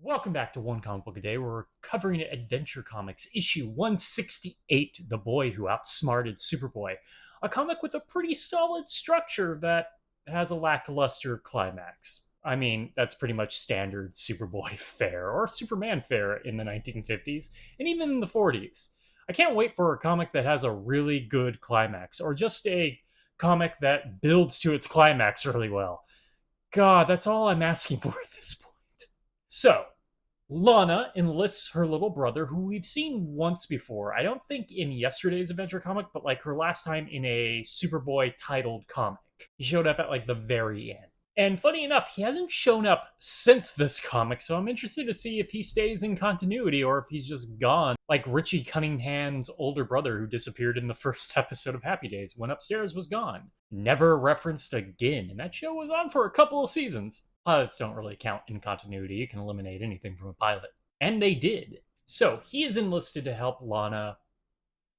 Welcome back to One Comic Book a Day, where we're covering Adventure Comics, issue 168, The Boy Who Outsmarted Superboy. A comic with a pretty solid structure that has a lackluster climax. I mean, that's pretty much standard Superboy fare, or Superman fare in the 1950s, and even in the 40s. I can't wait for a comic that has a really good climax, or just a comic that builds to its climax really well. God, that's all I'm asking for at this point. So, Lana enlists her little brother, who we've seen once before. I don't think in yesterday's adventure comic, but like her last time in a Superboy titled comic. He showed up at like the very end. And funny enough, he hasn't shown up since this comic, so I'm interested to see if he stays in continuity or if he's just gone, like Richie Cunningham's older brother who disappeared in the first episode of Happy Days, went upstairs, was gone. Never referenced again, and that show was on for a couple of seasons. Pilots don't really count in continuity. You can eliminate anything from a pilot. And they did. So he is enlisted to help Lana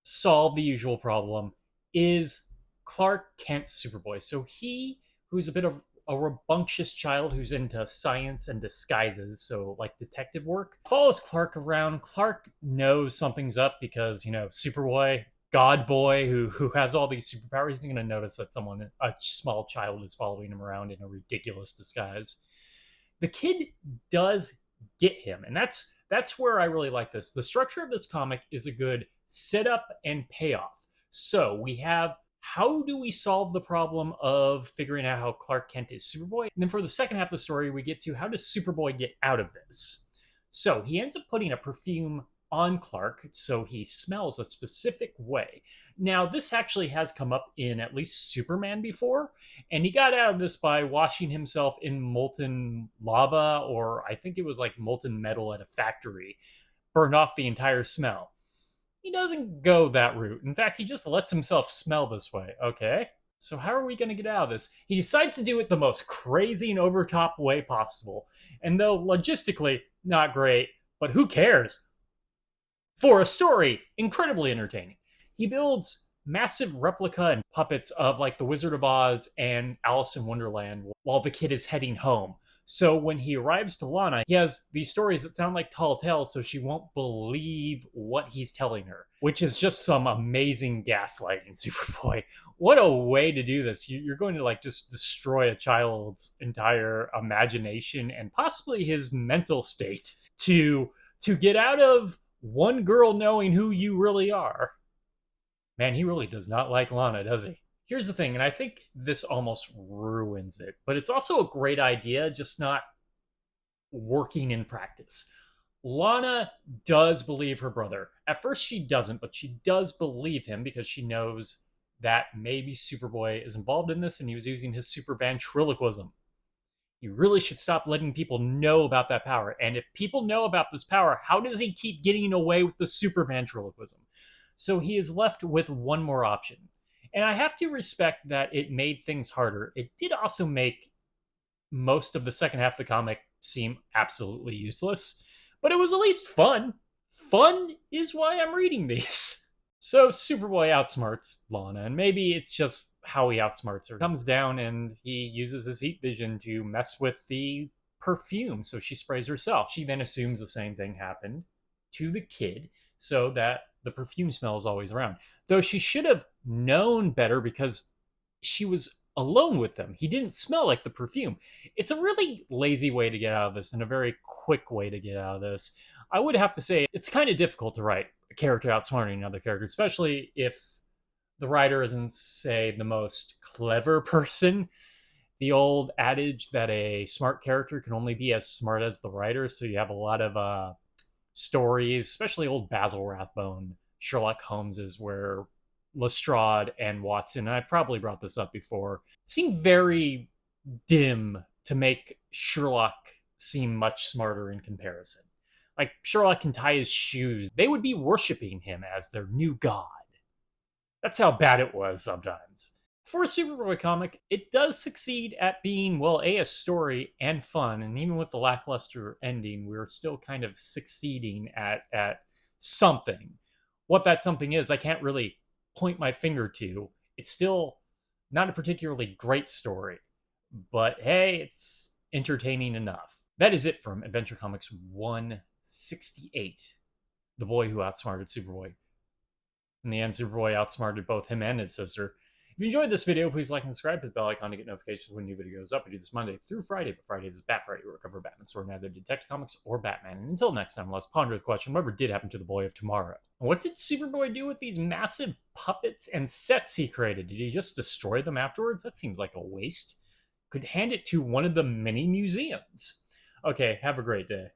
solve the usual problem. Is Clark Kent Superboy? So he, who's a bit of a rambunctious child who's into science and disguises, so like detective work, follows Clark around. Clark knows something's up because, Superboy, God Boy, who has all these superpowers, isn't going to notice that a small child, is following him around in a ridiculous disguise. The kid does get him, and that's where I really like this. The structure of this comic is a good setup and payoff. So we have, how do we solve the problem of figuring out how Clark Kent is Superboy? And then for the second half of the story, we get to, how does Superboy get out of this? So he ends up putting a perfume on Clark, so he smells a specific way. Now, this actually has come up in at least Superman before, and he got out of this by washing himself in molten lava, or I think it was like molten metal at a factory, burned off the entire smell. He doesn't go that route. In fact, he just lets himself smell this way. Okay, so how are we going to get out of this? He decides to do it the most crazy and over-top way possible. And though logistically not great, but who cares? For a story, incredibly entertaining. He builds massive replica and puppets of like the Wizard of Oz and Alice in Wonderland while the kid is heading home. So when he arrives to Lana, he has these stories that sound like tall tales, so she won't believe what he's telling her, which is just some amazing gaslighting, Superboy. What a way to do this. You're going to like just destroy a child's entire imagination and possibly his mental state to get out of one girl knowing who you really are. Man, he really does not like Lana, does he? Here's the thing, and I think this almost ruins it, but it's also a great idea, just not working in practice. Lana does believe her brother. At first, she doesn't, but she does believe him because she knows that maybe Superboy is involved in this and he was using his super ventriloquism. You really should stop letting people know about that power. And if people know about this power, how does he keep getting away with the super ventriloquism? So he is left with one more option. And I have to respect that it made things harder. It did also make most of the second half of the comic seem absolutely useless, but it was at least fun. Fun is why I'm reading these. So Superboy outsmarts Lana, and maybe it's just how he outsmarts her. He comes down and he uses his heat vision to mess with the perfume, so she sprays herself. She then assumes the same thing happened to the kid, so that the perfume smell is always around. Though she should have known better because she was alone with him. He didn't smell like the perfume. It's a really lazy way to get out of this and a very quick way to get out of this. I would have to say it's kind of difficult to write a character outsmarting another character, especially if the writer isn't, say, the most clever person. The old adage that a smart character can only be as smart as the writer, so you have a lot of stories, especially old Basil Rathbone, Sherlock Holmes's, where Lestrade and Watson, and I probably brought this up before, seem very dim to make Sherlock seem much smarter in comparison. Like, Sherlock can tie his shoes. They would be worshiping him as their new god. That's how bad it was sometimes. For a Superboy comic, it does succeed at being, well, a story and fun, and even with the lackluster ending, we're still kind of succeeding at something. What that something is, I can't really point my finger to. It's still not a particularly great story, but hey, it's entertaining enough. That is it from Adventure Comics 168, The Boy Who Outsmarted Superboy. In the end, Superboy outsmarted both him and his sister. If you enjoyed this video, please like and subscribe, hit the bell icon to get notifications when a new video goes up. I do this Monday through Friday, but Fridays is Bat Friday, where we cover Batman story, either Detective Comics or Batman. And until next time, let's ponder the question, whatever did happen to the boy of tomorrow? What did Superboy do with these massive puppets and sets he created? Did he just destroy them afterwards? That seems like a waste. Could hand it to one of the many museums. Okay, have a great day.